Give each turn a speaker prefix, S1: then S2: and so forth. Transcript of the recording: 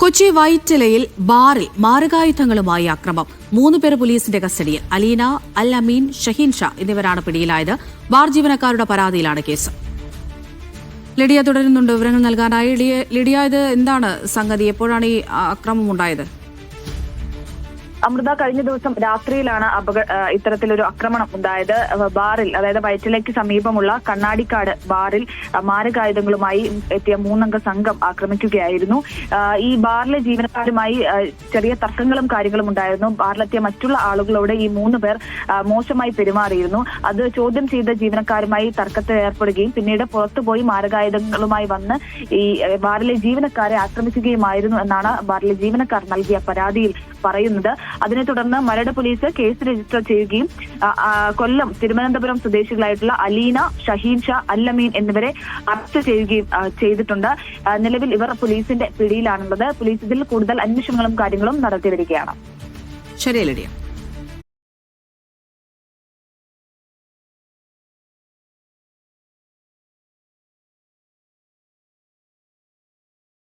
S1: കൊച്ചി വൈറ്റിലയിൽ ബാറിൽ മാരകായുധങ്ങളുമായി അക്രമം. 3 പേർ പോലീസിന്റെ കസ്റ്റഡിയിൽ. അലീന, അൽ അമീൻ, ഷഹീൻ ഷാ എന്നിവരാണ് പിടിയിലായത്. ബാർ ജീവനക്കാരുടെ പരാതിയിലാണ് കേസ്. ലിഡിയ തുടരുന്നുണ്ട് വിവരങ്ങൾ നൽകാനായി. ലിഡിയ, ഇത് എന്താണ് സംഗതി? എപ്പോഴാണ് ഈ അക്രമം ഉണ്ടായത്?
S2: അമൃത, കഴിഞ്ഞ ദിവസം രാത്രിയിലാണ് ഇത്തരത്തിലൊരു ആക്രമണം ഉണ്ടായത്. ബാറിൽ, അതായത് വൈറ്റിലയ്ക്ക് സമീപമുള്ള കണ്ണാടിക്കാട് ബാറിൽ മാരകായുധങ്ങളുമായി എത്തിയ 3 അംഗ സംഘം ആക്രമിക്കുകയായിരുന്നു. ഈ ബാറിലെ ജീവനക്കാരുമായി ചെറിയ തർക്കങ്ങളും കാര്യങ്ങളും ഉണ്ടായിരുന്നു. ബാറിലെത്തിയ മറ്റുള്ള ആളുകളോട് ഈ 3 പേർ മോശമായി പെരുമാറിയിരുന്നു. അത് ചോദ്യം ചെയ്ത ജീവനക്കാരുമായി തർക്കത്തിൽ ഏർപ്പെടുകയും പിന്നീട് പുറത്തുപോയി മാരകായുധങ്ങളുമായി വന്ന് ഈ ബാറിലെ ജീവനക്കാരെ ആക്രമിക്കുകയുമായിരുന്നു എന്നാണ് ബാറിലെ ജീവനക്കാർ നൽകിയ പരാതിയിൽ പറയുന്നത്. അതിനെ തുടർന്ന് മരട് പോലീസ് കേസ് രജിസ്റ്റർ ചെയ്യുകയും കൊല്ലം, തിരുവനന്തപുരം സ്വദേശികളായിട്ടുള്ള അലീന, ഷഹീൻ ഷാ, അൽ അമീൻ എന്നിവരെ അറസ്റ്റ് ചെയ്യുകയും ചെയ്തിട്ടുണ്ട്. നിലവിൽ ഇവർ പോലീസിന്റെ പിടിയിലാണുള്ളത്. പോലീസ് ഇതിൽ കൂടുതൽ അന്വേഷണങ്ങളും കാര്യങ്ങളും നടത്തി വരികയാണ്.
S1: ശരി ലിഡിയ.